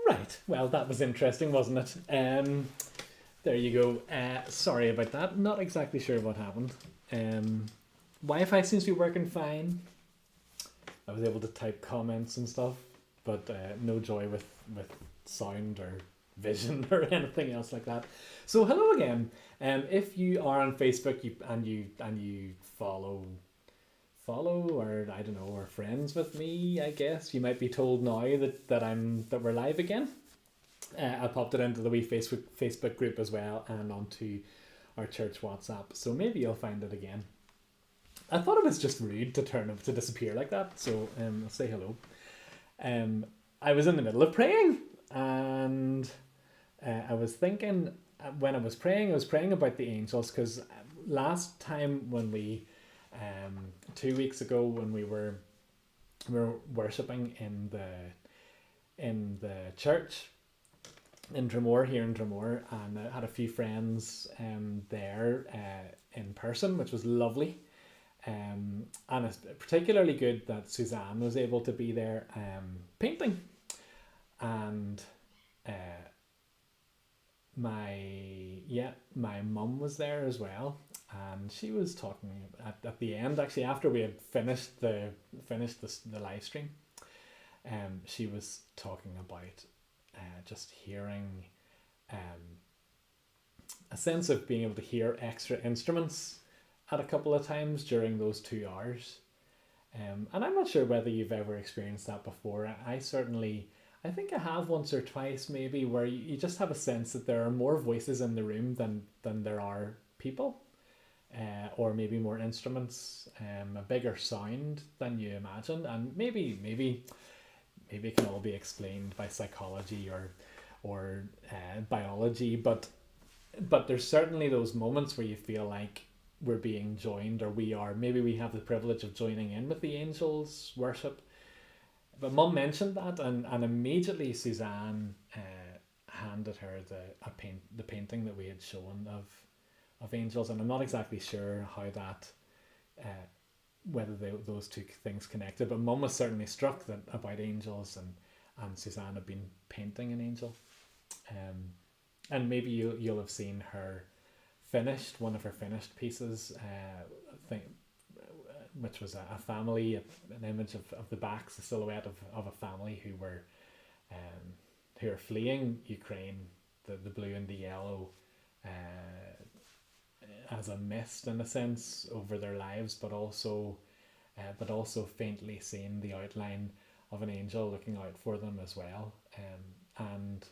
Right. Well, that was interesting, wasn't it? There you go. Sorry about that. Not exactly sure what happened. Um, Wi-Fi seems to be working fine. I was able to type comments and stuff, but no joy with sound or vision or anything else like that. So hello again. If you are on Facebook and you follow or I don't know, or friends with me, I guess you might be told now that we're live again. I popped it into the wee Facebook group as well and onto our church WhatsApp. So maybe you'll find it again. I thought it was just rude to disappear like that. So I'll say hello. I was in the middle of praying, and I was thinking when I was praying about the angels, because last time when we 2 weeks ago when we were worshipping in the church in Dromore, here in Dromore, and I had a few friends there in person, which was lovely. And it's particularly good that Suzanne was able to be there painting, and uh, my mum was there as well, and she was talking at the end, actually after we had finished the live stream. She was talking about just hearing um, a sense of being able to hear extra instruments at a couple of times during those 2 hours. And I'm not sure whether you've ever experienced that before. I think I have once or twice maybe, where you just have a sense that there are more voices in the room than there are people, or maybe more instruments, a bigger sound than you imagine. And maybe it can all be explained by psychology or biology, but there's certainly those moments where you feel like we're being joined, or we have the privilege of joining in with the angels worship. But Mum mentioned that, and immediately Suzanne handed her the painting that we had shown of angels, and I'm not exactly sure how that whether those two things connected, but Mum was certainly struck that about angels, and Suzanne had been painting an angel. And maybe you'll have seen one of her finished pieces, which was a family, an image of the backs, a silhouette of a family who are fleeing Ukraine, the blue and the yellow, as a mist in a sense over their lives, but also faintly seeing the outline of an angel looking out for them as well. And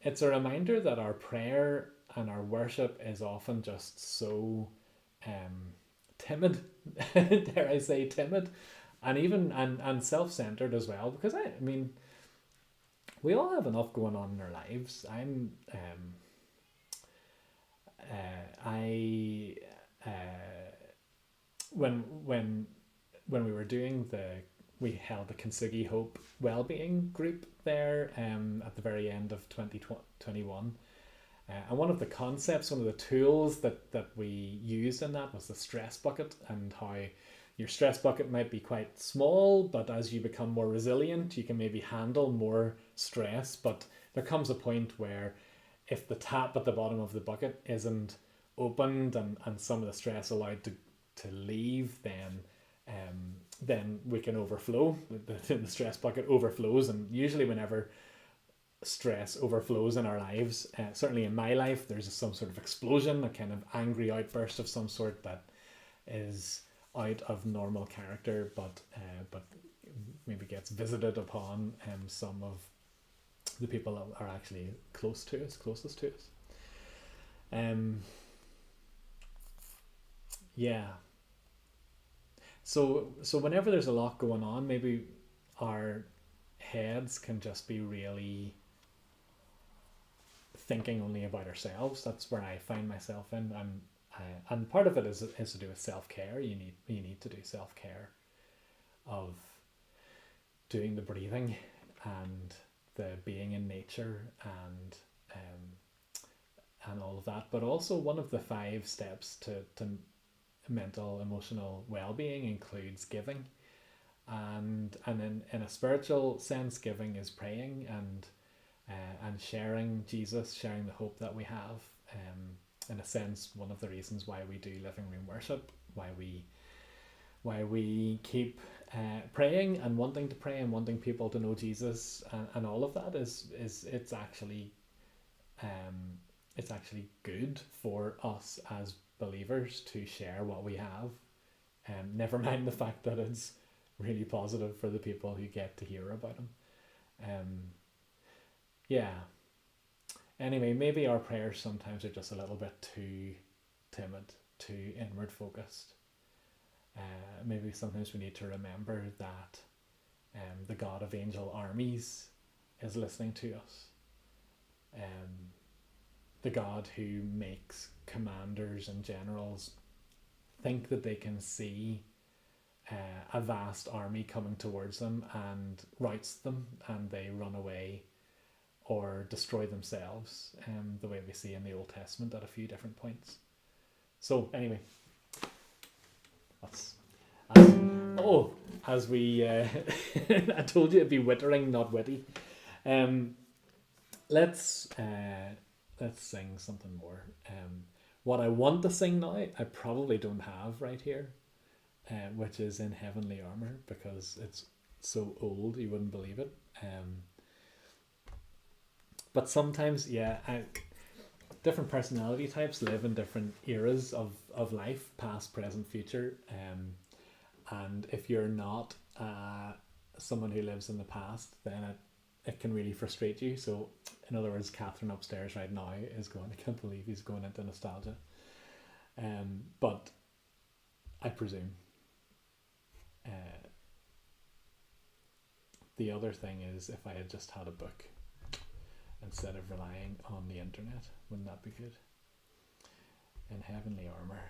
it's a reminder that our prayer and our worship is often just so timid, dare I say timid, and even and self-centered as well. Because I mean, we all have enough going on in our lives. I when we were doing we held the Kintsugi Hope Wellbeing group there at the very end of 2021. And one of the concepts, one of the tools that we used in that was the stress bucket, and how your stress bucket might be quite small, but as you become more resilient, you can maybe handle more stress. But there comes a point where if the tap at the bottom of the bucket isn't opened and some of the stress allowed to leave, then we can overflow. The stress bucket overflows, and usually whenever stress overflows in our lives, certainly in my life, there's some sort of explosion, a kind of angry outburst of some sort that is out of normal character, but maybe gets visited upon some of the people that are actually closest to us. Yeah. So whenever there's a lot going on, maybe our heads can just be really thinking only about ourselves. That's where I find myself in. And part of it is to do with self-care. You need to do self-care of doing the breathing and the being in nature and all of that. But also one of the 5 steps to mental emotional well-being includes giving, and in a spiritual sense, giving is praying and sharing Jesus, sharing the hope that we have. In a sense, one of the reasons why we do living room worship, why we keep praying and wanting to pray and wanting people to know Jesus, and all of that is it's actually good for us as believers to share what we have. Never mind the fact that it's really positive for the people who get to hear about him. Yeah. Anyway, maybe our prayers sometimes are just a little bit too timid, too inward focused. Maybe sometimes we need to remember that the God of angel armies is listening to us. The God who makes commanders and generals think that they can see a vast army coming towards them and routs them, and they run away or destroy themselves, the way we see in the Old Testament at a few different points. So anyway, as we I told you it'd be wittering, not witty. Let's sing something more. What I want to sing now, I probably don't have right here, which is In Heavenly Armour, because it's so old you wouldn't believe it. But sometimes, different personality types live in different eras of life, past, present, future. And if you're not someone who lives in the past, then it can really frustrate you. So, in other words, Catherine upstairs right now is going, I can't believe he's going into nostalgia. But I presume the other thing is, if I had just had a book instead of relying on the internet, wouldn't that be good? In Heavenly Armour.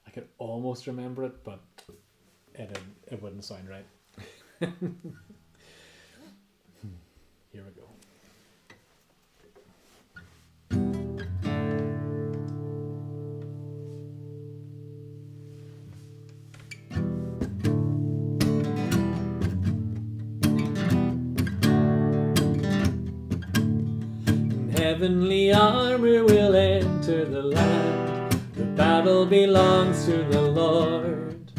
I could almost remember it, but it wouldn't sound right. Here we go. Heavenly armor will enter the land. The battle belongs to the Lord.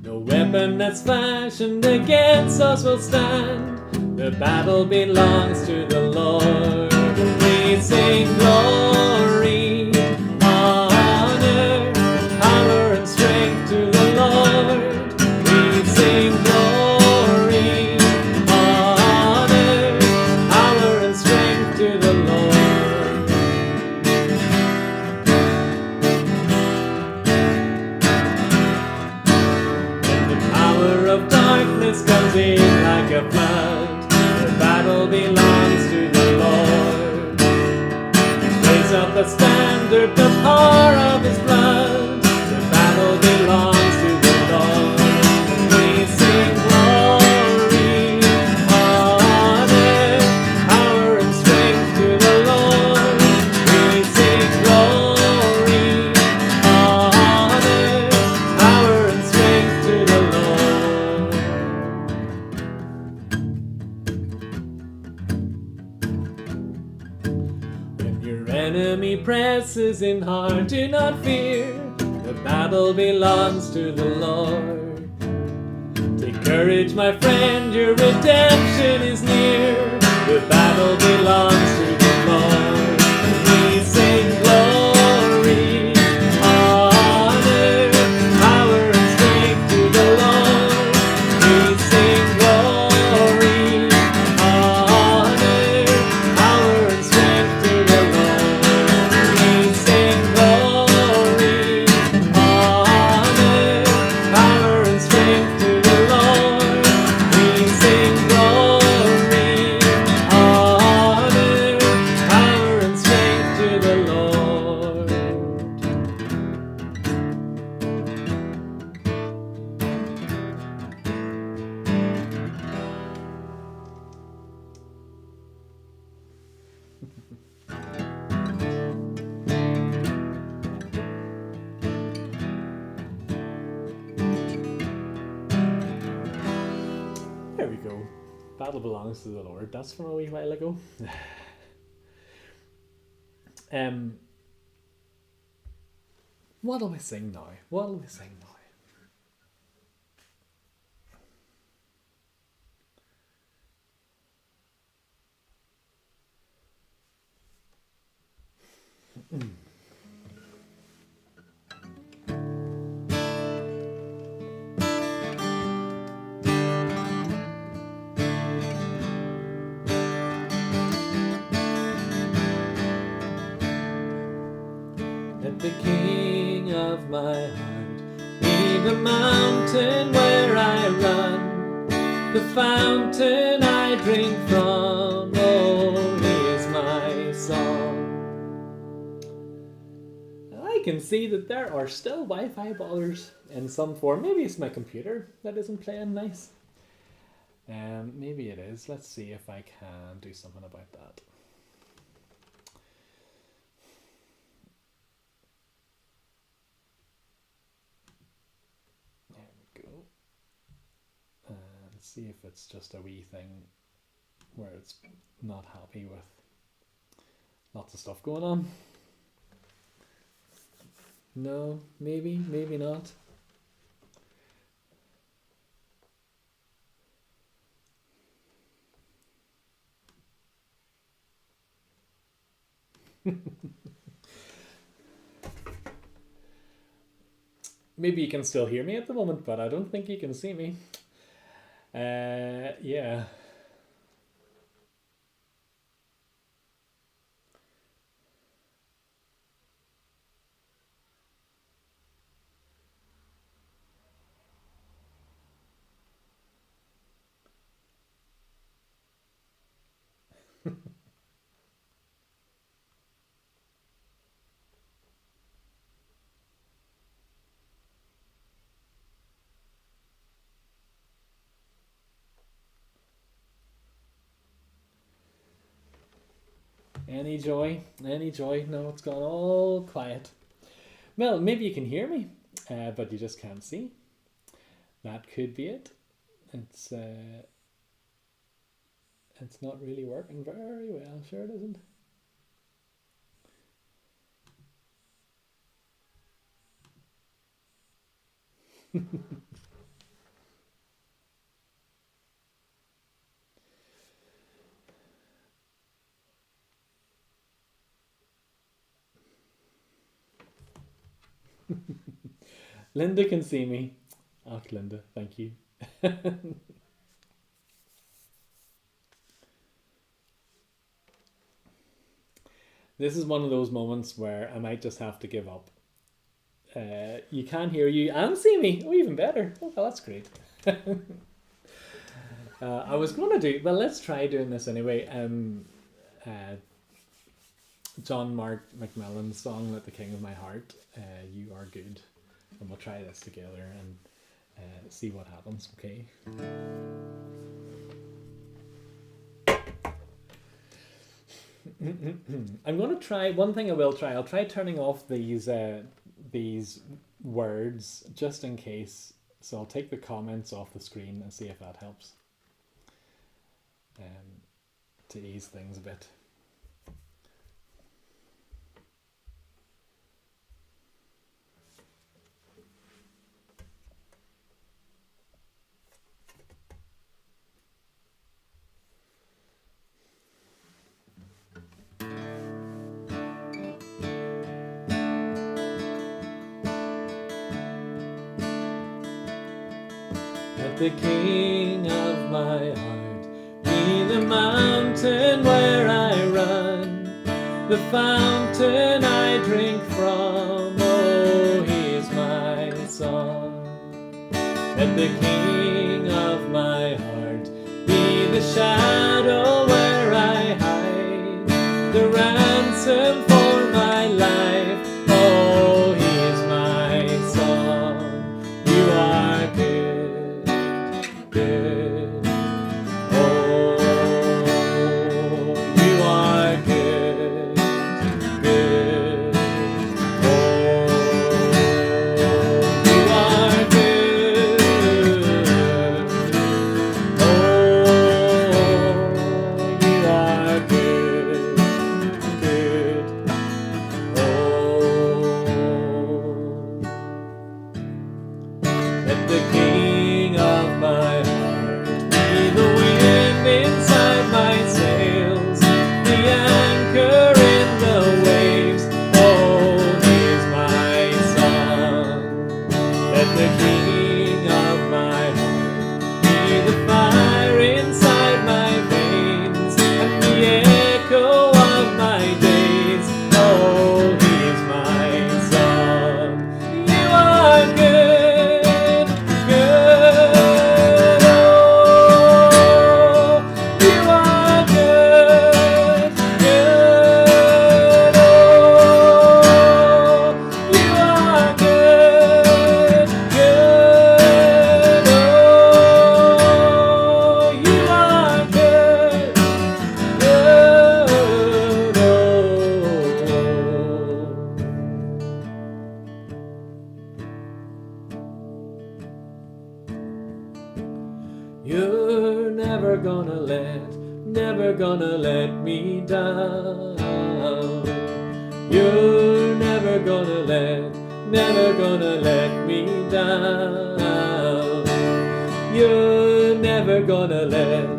No weapon that's fashioned against us will stand. The battle belongs to the Lord. We sing glory, honor, power and strength to the Lord. We sing glory, honor, power and strength to the Lord. darkness comes in like a flood, the battle belongs to the Lord. Raise up the standard, the power of his blood, the battle belongs to the Lord. We sing glory, honor, power and strength to the Lord. We sing glory, honor, power and strength to the Lord. When your enemy presses in hard, do not fear. The battle belongs to the Lord. Take courage, my friend, your redemption is near. The battle belongs to the Lord. We sing glory, honor, power and strength to the Lord. We sing glory, honor, power and strength to the Lord. We sing glory, honor, power and strength to the Lord. We sing glory, honor, power and strength to the Lord. There we go. Battle belongs to the Lord. That's from a wee while ago. um, what'll we sing now? What'll we sing now? Let the King of my heart be the mountain where I run, the fountain I drink from. Oh, he is my song. I can see that there are still Wi-Fi ballers in some form. Maybe it's my computer that isn't playing nice. Maybe it is. Let's see if I can do something about that. There we go. And see if it's just a wee thing where it's not happy with lots of stuff going on. No, maybe, maybe not. Maybe you can still hear me at the moment, but I don't think you can see me. Yeah. Any joy? Any joy? No, it's gone all quiet. Well, maybe you can hear me, but you just can't see. That could be it. It's not really working very well. Sure it isn't. Linda can see me. Oh, Linda, thank you. This is one of those moments where I might just have to give up. You can hear you and see me. Oh, even better. Oh, well, that's great. I was going to do, well, let's try doing this anyway. Uh, John Mark McMillan's song, Let the King of My Heart, You Are Good. And we'll try this together and see what happens, okay? I'm going to try, one thing I will try, I'll try turning off these words just in case. So I'll take the comments off the screen and see if that helps to ease things a bit. Let the King of my heart be the mountain where I run, the fountain I drink from. Oh, he is my song. Let the King of my heart be the shadow where I hide, the ransom for my life. Oh, he is my song. You are good, good. Oh, you are good, good. Oh, you are good. Oh, you are good, good. Oh, let the King of my heart be the wind inside my sails, the anchor in the waves. Oh, he is my song. Let the King of my heart be the fire inside my veins and the echo of my days. Oh, he is my song. You are good, good. Oh, you are good, good. Oh, you are good, good. Oh, you are good, good. Oh. You're never gonna let me down. You're never gonna let me down. You're never gonna let me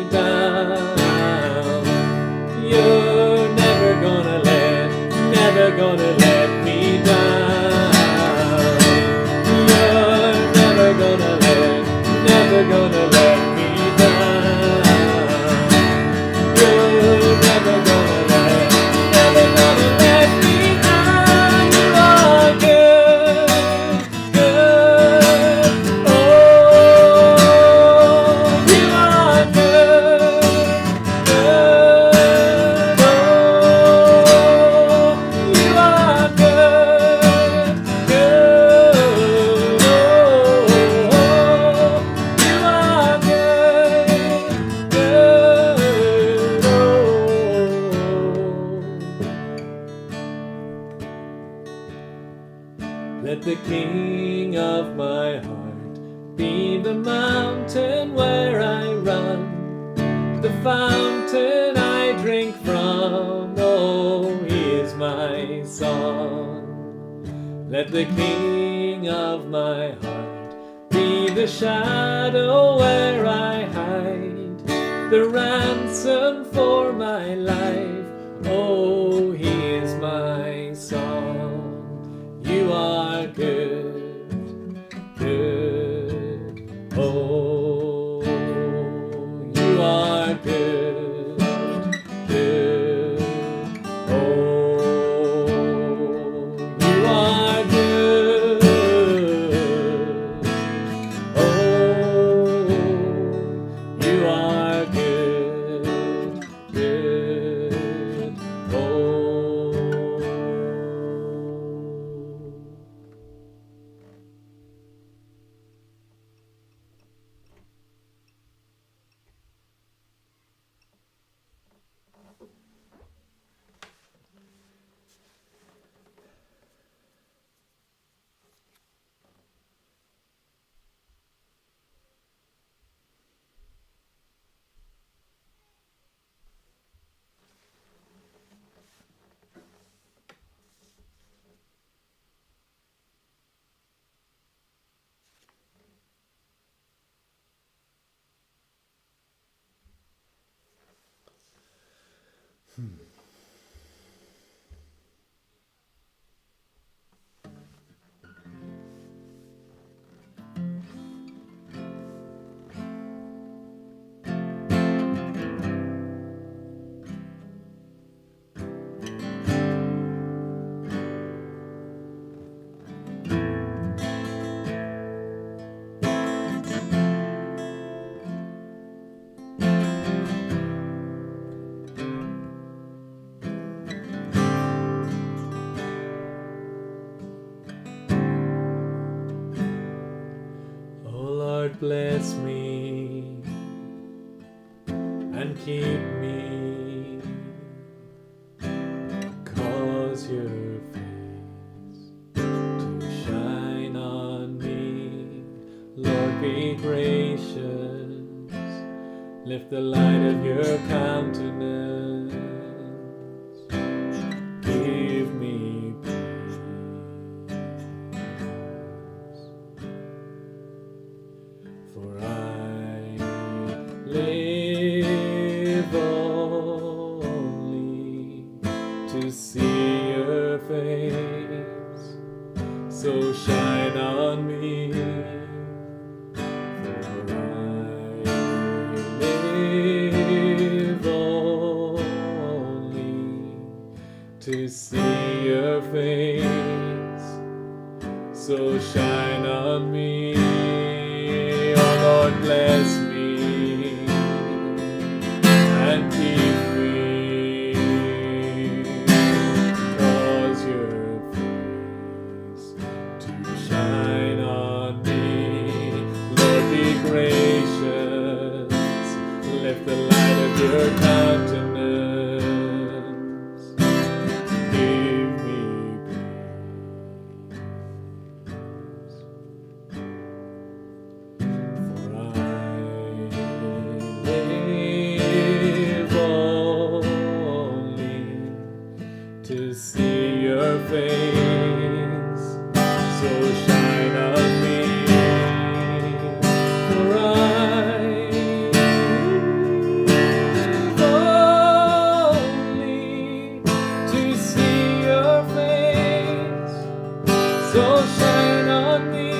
down. You're never gonna let me down. You're never gonna let me down. You're never gonna let me down. You are good, good. Oh, you are good, good. Oh, you are good, good. Oh, you are good, good. Oh. Let the King of my heart be the mountain where I run, the fountain I drink from. Oh, he is my song. Let the King of my heart be the shadow where I hide, the ransom for my life. Oh, he is my song. You are good, good. Oh, you are good, good. Oh, you are good. Oh, Lord, bless me and keep me, cause your face to shine on me. Lord, be gracious, lift the light of your countenance, give me peace. For I live only to see your face, so shine on me. For I live only to see your face, so shine on me. Lord, bless me and keep me, cause your face to shine on me. Lord, be gracious, lift the light of your countenance, give me to see your face, so shine on me. For I live only to see your face, so shine on me.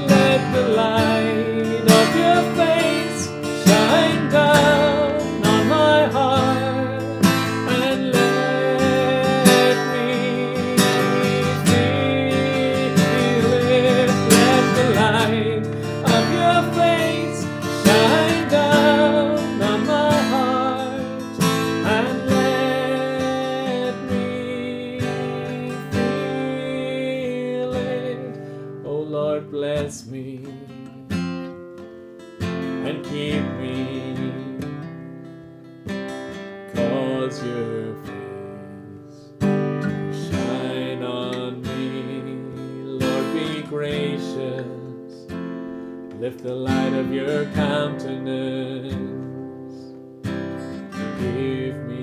Let the light of your face shine down on my heart, and let me feel it. Let the light of your face shine down on my heart, and let me feel it. Oh Lord, bless me and keep me, cause your face to shine on me. Lord, be gracious, lift the light of your countenance, give me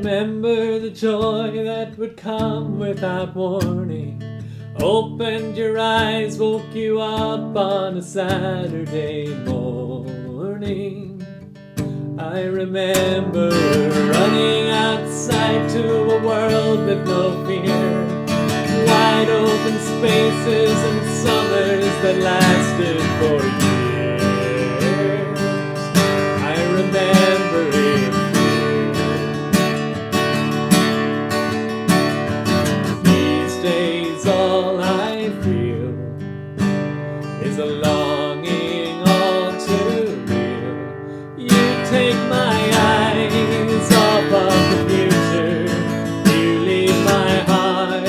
Remember the joy that would come without warning. Opened your eyes, woke you up on a Saturday morning. I remember running outside to a world with no fear, wide open spaces and summers that lasted for years. I remember it. All I feel is a longing all too real. You take my eyes off of the future, you leave my heart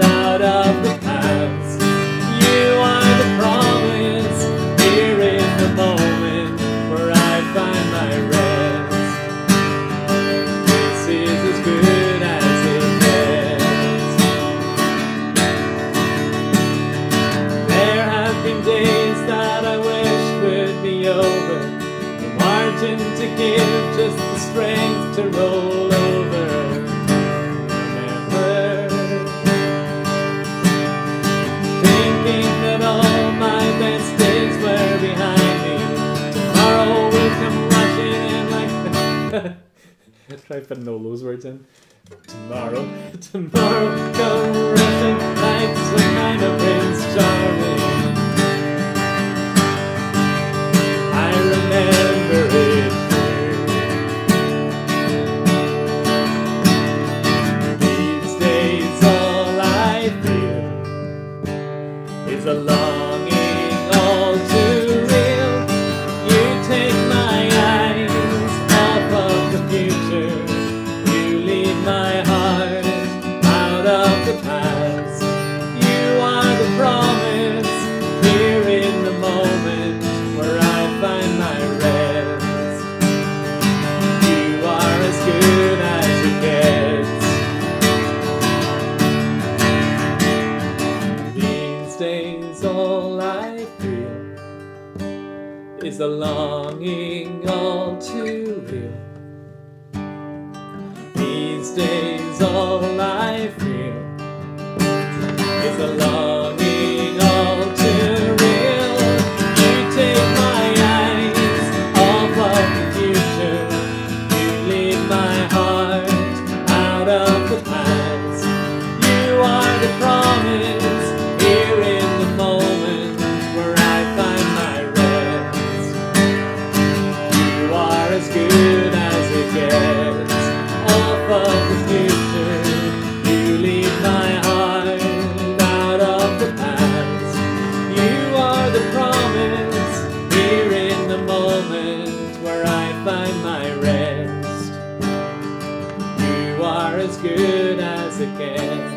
out of the past. You are the promise here in the moment where I find my rest. This nothing to give, just the strength to roll over. Remember, thinking that all my best days were behind me. Tomorrow will come rushing in like try putting all those words in. Tomorrow come rushing like some kind of Prince Charming. I remember it clear. These days all I feel is a longing all too real. You take my eyes off of the future. You lead my heart out of the past. You are the promise here in the moment where I find my rest. You are as good as it gets. These days all I feel is a longing all too real. These days all I feel is a longing all too real. You take my eyes off of the future. You lead my heart out of the past. You are the promise here in the moment where I find my rest. You are as good as it gets. Off of the future, you lead my heart out of the past. You are the promise here in the moment where I find my rest. You are as good as it gets.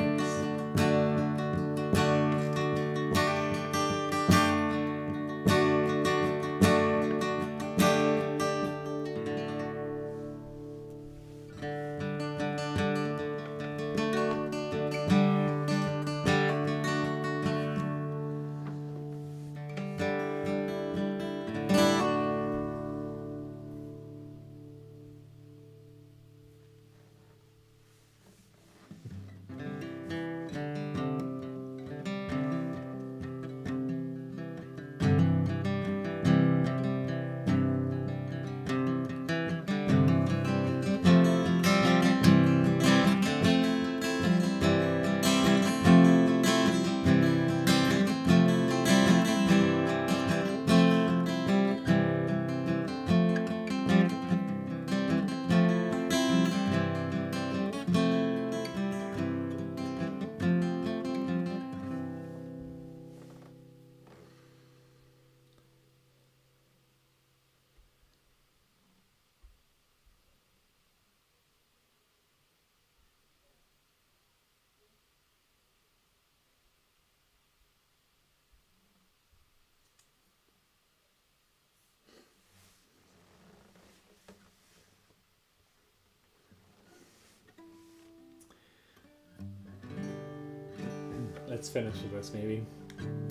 Let's finish with this, maybe.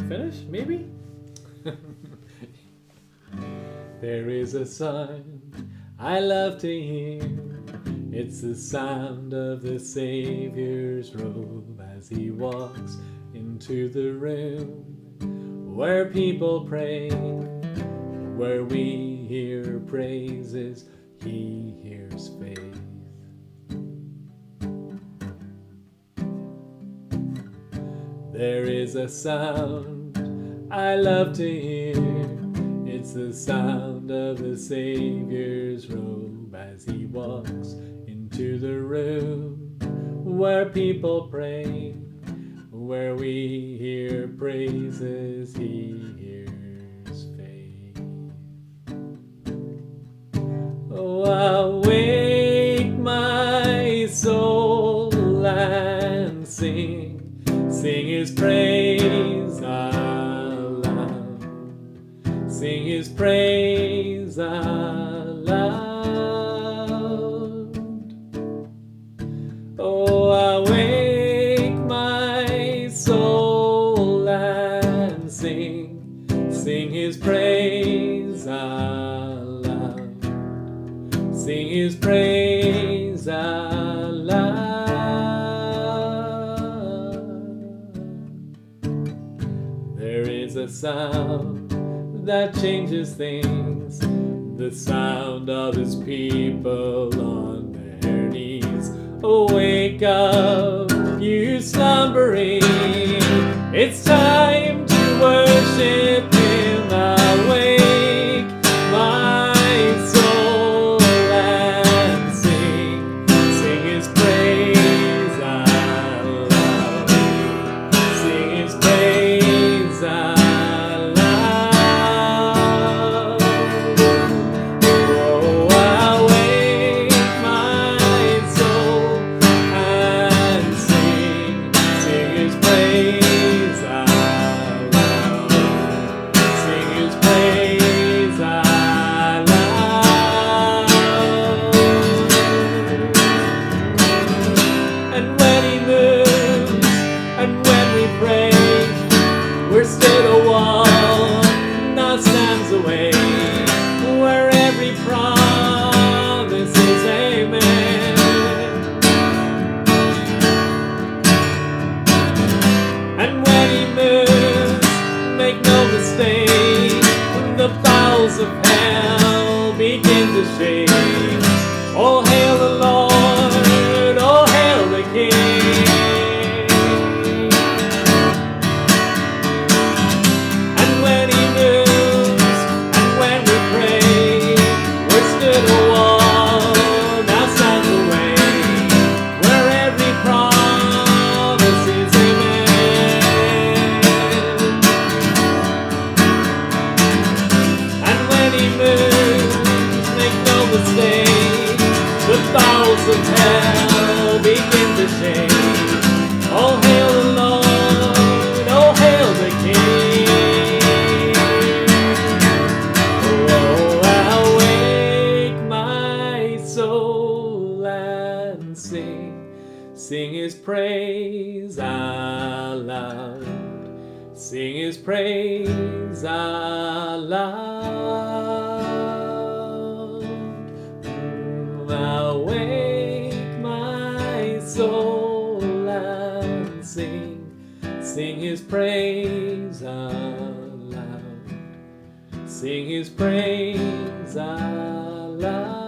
Finish? Maybe? There is a sound I love to hear. It's the sound of the Savior's robe as he walks into the room where people pray, where we hear praises, he hears faith. There is a sound I love to hear. It's the sound of the Savior's robe as he walks into the room where people pray, where we hear praises, he hears faith. Oh, awake my soul and sing his praise aloud. Sing his praise aloud. Oh, awake my soul and sing his praise aloud. His praise aloud. There is a sound that changes things, the sound of His people on their knees. Oh, wake up, you slumbering, it's time to worship Him. Awake, my soul, and sing His praise aloud, sing His praise aloud. We're still a wall that stands away, where every promise is amen. And when He moves, make no mistake, the bowels of hell begin to shake. All hail the Lord, all hail the King. The bowels of hell begin to shake. All hail the Lord, all hail the King. Oh, awake my soul and sing His praise aloud, sing His praise aloud. Awake my soul and sing His praise aloud, sing His praise aloud.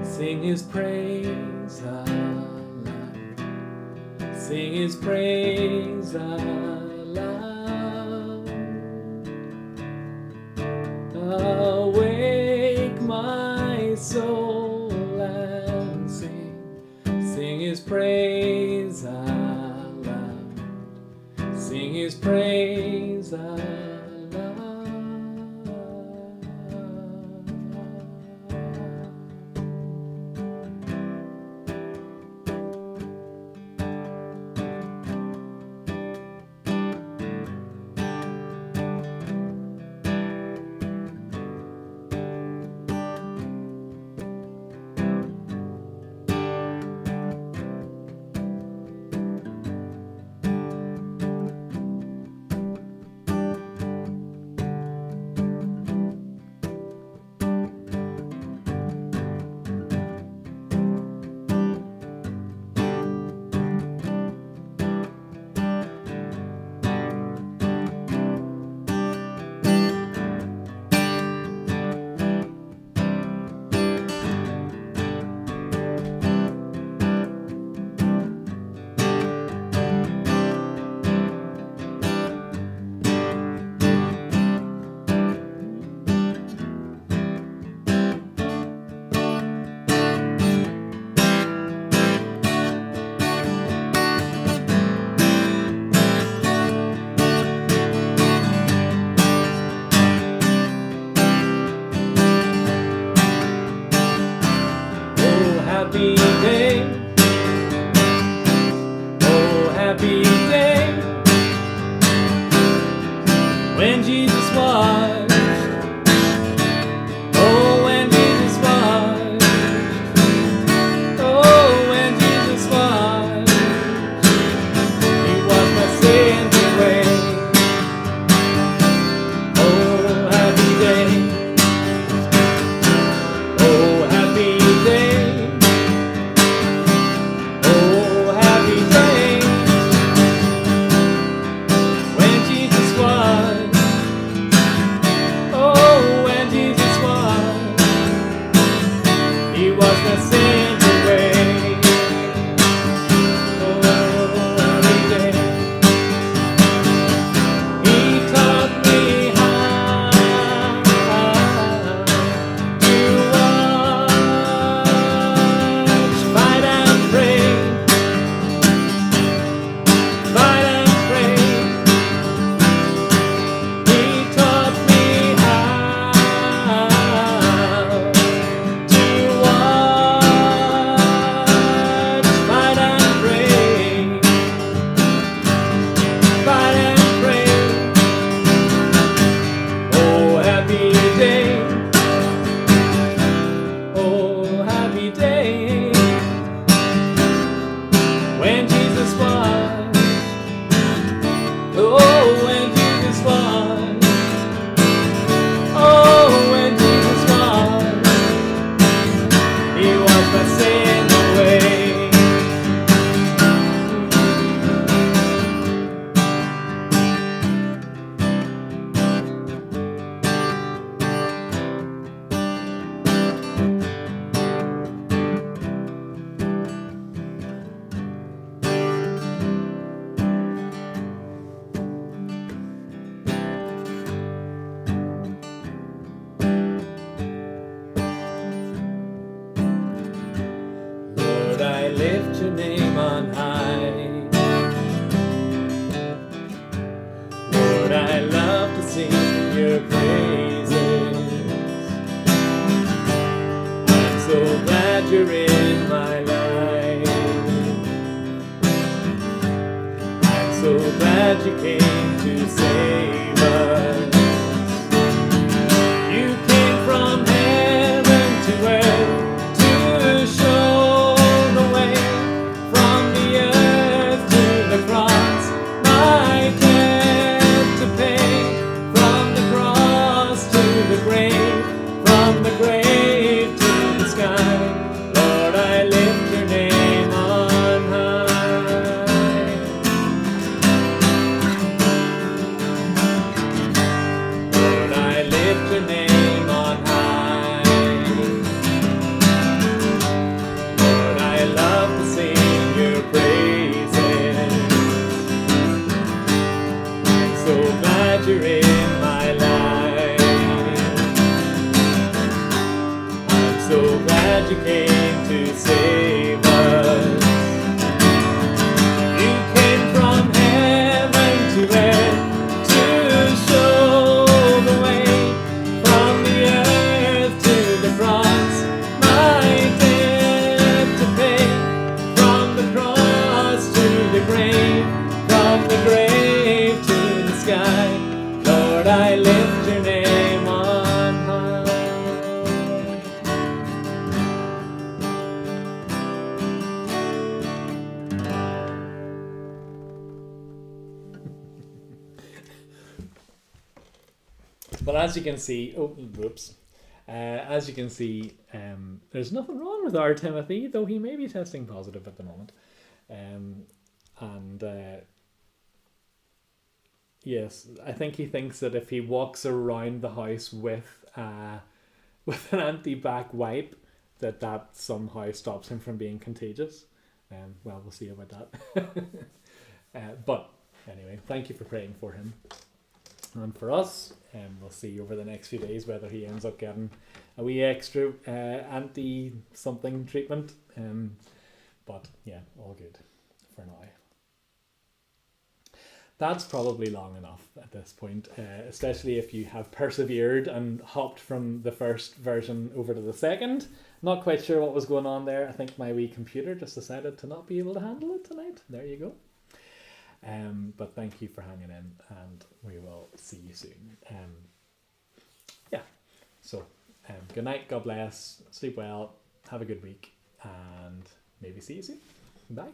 Sing His praise aloud, sing His praise aloud. Awake my soul sing his praise aloud. Happy day, oh happy day, when Jesus washed, oh when Jesus washed, oh when Jesus washed, he washed my sins away. Oh happy day, oh happy day. I lift your name on high. Lord, I love to sing your praises. I'm so glad you're in my life. I'm so glad you came to save us. You came from heaven to earth to show the way, from the earth to the cross, my debt to pay, from the cross to the grave, from the grave to the sky. Lord, I lift your name on high. Well, as you can see, oh, whoops. As you can see, there's nothing wrong with our Timothy, though he may be testing positive at the moment. And yes, I think he thinks that if he walks around the house with with an anti-bac wipe, that somehow stops him from being contagious. Well, we'll see about that. But anyway, thank you for praying for him. And for us, we'll see over the next few days whether he ends up getting a wee extra anti-something treatment. But yeah, all good for now. That's probably long enough at this point, especially if you have persevered and hopped from the first version over to the second. Not quite sure what was going on there. I think my wee computer just decided to not be able to handle it tonight. There you go. But thank you for hanging in, and we will see you soon. Yeah. So, good night. God bless. Sleep well. Have a good week, and maybe see you soon. Bye.